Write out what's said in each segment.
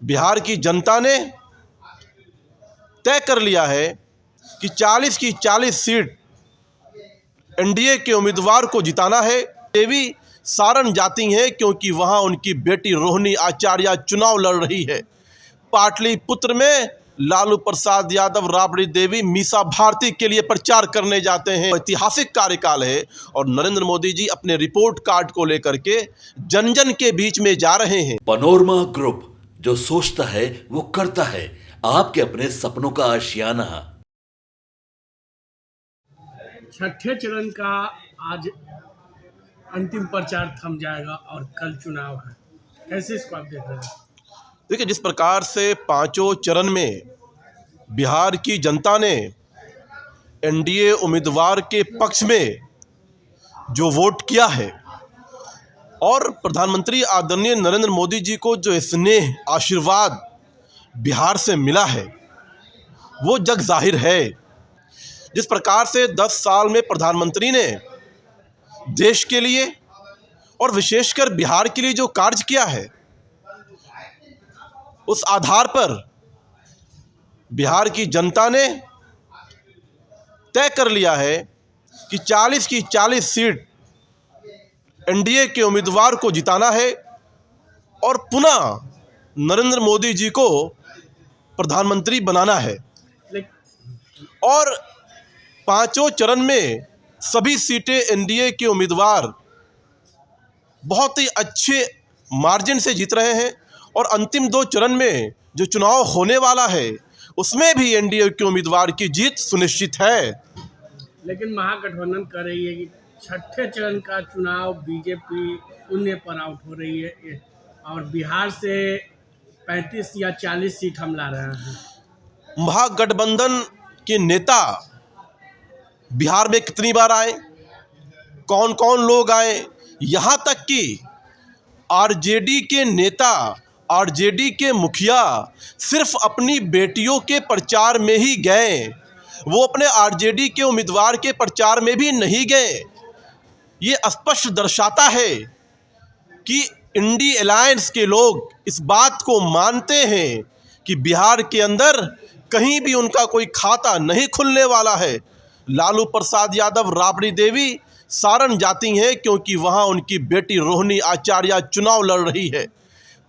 बिहार की जनता ने तय कर लिया है कि 40 की 40 सीट एनडीए के उम्मीदवार को जिताना है। देवी सारण जाती हैं क्योंकि वहां उनकी बेटी रोहिणी आचार्य चुनाव लड़ रही है। पाटलिपुत्र में लालू प्रसाद यादव, राबड़ी देवी, मीसा भारती के लिए प्रचार करने जाते हैं। ऐतिहासिक कार्यकाल है और नरेंद्र मोदी जी अपने रिपोर्ट कार्ड को लेकर के जन जन के बीच में जा रहे हैं। पनोरमा ग्रुप, जो सोचता है वो करता है। आपके अपने सपनों का आशियाना। छठे चरण का आज अंतिम प्रचार थम जाएगा और कल चुनाव है। कैसे इसको आप देख रहे हैं? देखिए, जिस प्रकार से पांचों चरण में बिहार की जनता ने एनडीए उम्मीदवार के पक्ष में जो वोट किया है और प्रधानमंत्री आदरणीय नरेंद्र मोदी जी को जो स्नेह आशीर्वाद बिहार से मिला है वो जग जाहिर है। जिस प्रकार से 10 साल में प्रधानमंत्री ने देश के लिए और विशेषकर बिहार के लिए जो कार्य किया है, उस आधार पर बिहार की जनता ने तय कर लिया है कि 40 की 40 सीट एनडीए के उम्मीदवार को जिताना है और पुनः नरेंद्र मोदी जी को प्रधानमंत्री बनाना है। और पांचों चरण में सभी सीटें एनडीए के उम्मीदवार बहुत ही अच्छे मार्जिन से जीत रहे हैं और अंतिम 2 चरण में जो चुनाव होने वाला है उसमें भी एनडीए के उम्मीदवार की जीत सुनिश्चित है। लेकिन महागठबंधन कर रही है कि छठे चरण का चुनाव बीजेपी शून्य पर आउट हो रही है और बिहार से 35 या 40 सीट हम ला रहे हैं। महागठबंधन के नेता बिहार में कितनी बार आए, कौन कौन लोग आए, यहाँ तक कि आरजेडी के नेता, आरजेडी के मुखिया सिर्फ अपनी बेटियों के प्रचार में ही गए, वो अपने आरजेडी के उम्मीदवार के प्रचार में भी नहीं गए। ये स्पष्ट दर्शाता है कि इंडी अलायंस के लोग इस बात को मानते हैं कि बिहार के अंदर कहीं भी उनका कोई खाता नहीं खुलने वाला है। लालू प्रसाद यादव, राबड़ी देवी सारण जाती हैं क्योंकि वहां उनकी बेटी रोहिणी आचार्य चुनाव लड़ रही है।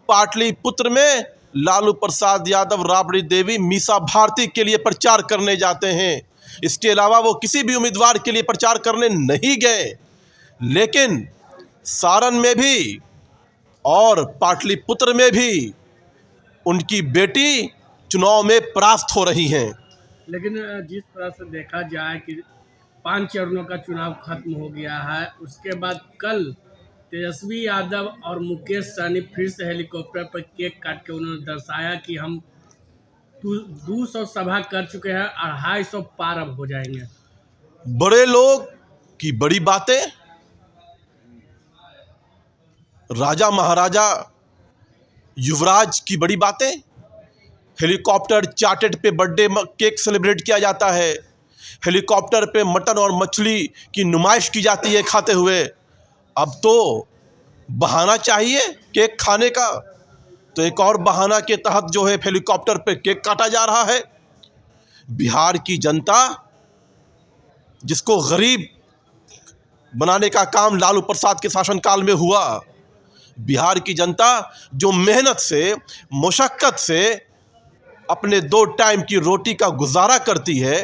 पाटलिपुत्र में लालू प्रसाद यादव, राबड़ी देवी, मीसा भारती के लिए प्रचार करने जाते हैं। इसके अलावा वो किसी भी उम्मीदवार के लिए प्रचार करने नहीं गए। लेकिन सारण में भी और पाटलिपुत्र में भी उनकी बेटी चुनाव में परास्त हो रही हैं। लेकिन जिस तरह से देखा जाए कि 5 चरणों का चुनाव खत्म हो गया है, उसके बाद कल तेजस्वी यादव और मुकेश सहनी फिर से हेलीकॉप्टर पर केक काट के उन्होंने दर्शाया कि हम 200 सभा कर चुके हैं, 250 पार अब हो जाएंगे। बड़े लोग की बड़ी बातें, राजा महाराजा युवराज की बड़ी बातें, हेलीकॉप्टर चार्टर्ड पे बर्थडे केक सेलिब्रेट किया जाता है, हेलीकॉप्टर पे मटन और मछली की नुमाइश की जाती है खाते हुए। अब तो बहाना चाहिए केक खाने का, तो एक और बहाना के तहत जो है हेलीकॉप्टर पे केक काटा जा रहा है। बिहार की जनता, जिसको गरीब बनाने का काम लालू प्रसाद के शासनकाल में हुआ, बिहार की जनता जो मेहनत से, मुशक्कत से अपने 2 टाइम की रोटी का गुजारा करती है,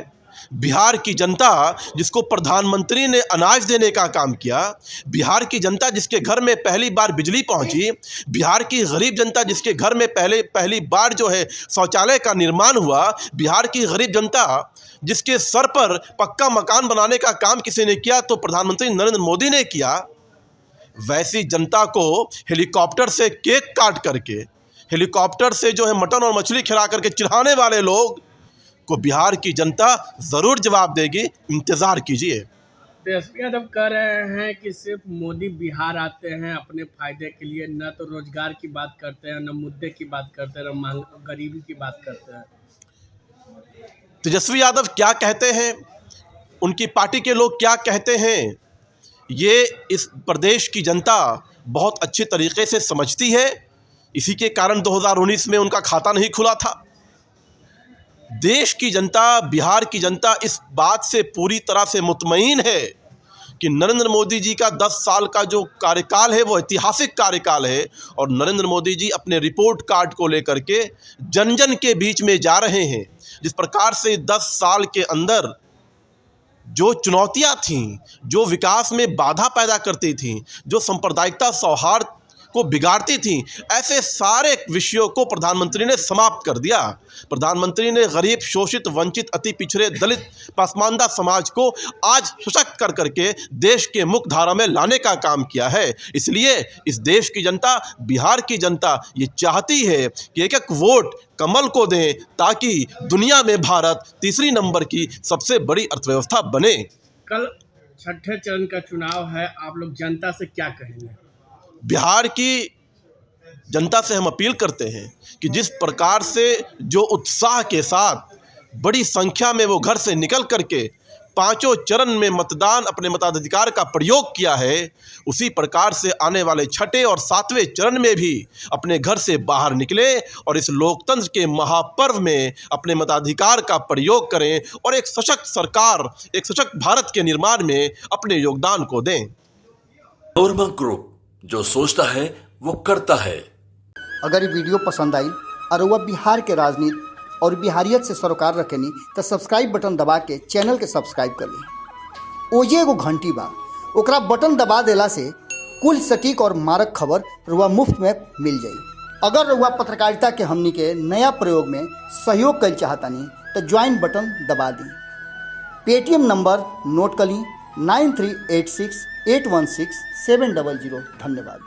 बिहार की जनता जिसको प्रधानमंत्री ने अनाज देने का काम किया, बिहार की जनता जिसके घर में पहली बार बिजली पहुंची, बिहार की गरीब जनता जिसके घर में पहली बार जो है शौचालय का निर्माण हुआ, बिहार की गरीब जनता जिसके सर पर पक्का मकान बनाने का काम किसी ने किया तो प्रधानमंत्री नरेंद्र मोदी ने किया, वैसी जनता को हेलीकॉप्टर से केक काट करके, हेलीकॉप्टर से जो है मटन और मछली खिला करके चिढ़ाने वाले लोग को बिहार की जनता ज़रूर जवाब देगी। इंतज़ार कीजिए। तेजस्वी यादव कह रहे हैं कि सिर्फ मोदी बिहार आते हैं अपने फायदे के लिए, न तो रोजगार की बात करते हैं, न मुद्दे की बात करते हैं, न गरीबी की बात करते हैं। तेजस्वी यादव क्या कहते हैं, उनकी पार्टी के लोग क्या कहते हैं, ये इस प्रदेश की जनता बहुत अच्छे तरीके से समझती है। इसी के कारण 2019 में उनका खाता नहीं खुला था। देश की जनता, बिहार की जनता इस बात से पूरी तरह से मुतमईन है कि नरेंद्र मोदी जी का 10 साल का जो कार्यकाल है वो ऐतिहासिक कार्यकाल है, और नरेंद्र मोदी जी अपने रिपोर्ट कार्ड को लेकर के जन जन के बीच में जा रहे हैं। जिस प्रकार से 10 साल के अंदर जो चुनौतियां थीं, जो विकास में बाधा पैदा करती थीं, जो सांप्रदायिकता सौहार्द को बिगाड़ती थीं, ऐसे सारे विषयों को प्रधानमंत्री ने समाप्त कर दिया। प्रधानमंत्री ने गरीब, शोषित, वंचित, अति पिछड़े, दलित, पसमानदा समाज को आज सशक्त कर करके देश के मुख्य धारा में लाने का काम किया है। इसलिए इस देश की जनता, बिहार की जनता ये चाहती है कि एक एक वोट कमल को दें, ताकि दुनिया में भारत तीसरी नंबर की सबसे बड़ी अर्थव्यवस्था बने। कल छठे चरण का चुनाव है, आप लोग जनता से क्या कहेंगे? बिहार की जनता से हम अपील करते हैं कि जिस प्रकार से जो उत्साह के साथ बड़ी संख्या में वो घर से निकल करके पांचों चरण में मतदान, अपने मताधिकार का प्रयोग किया है, उसी प्रकार से आने वाले छठे और सातवें चरण में भी अपने घर से बाहर निकले और इस लोकतंत्र के महापर्व में अपने मताधिकार का प्रयोग करें और एक सशक्त सरकार, एक सशक्त भारत के निर्माण में अपने योगदान को दें। नोरमा ग्रुप, जो सोचता है वो करता है। अगर ये वीडियो पसंद आई और वह बिहार के राजनीति और बिहारियत से सरोकार रखेनी तो सब्सक्राइब बटन दबा के चैनल के सब्सक्राइब कर ली। ओजे एगो घंटी बा, ओकरा बटन दबा देला से कुल सटीक और मारक खबर रुआ मुफ्त में मिल जाई। अगर रुआ पत्रकारिता के हमनी के नया प्रयोग में सहयोग कर चाहतानी तो ज्वाइन बटन दबा दी। पेटीएम नंबर नोट कर ली 9386816700। धन्यवाद।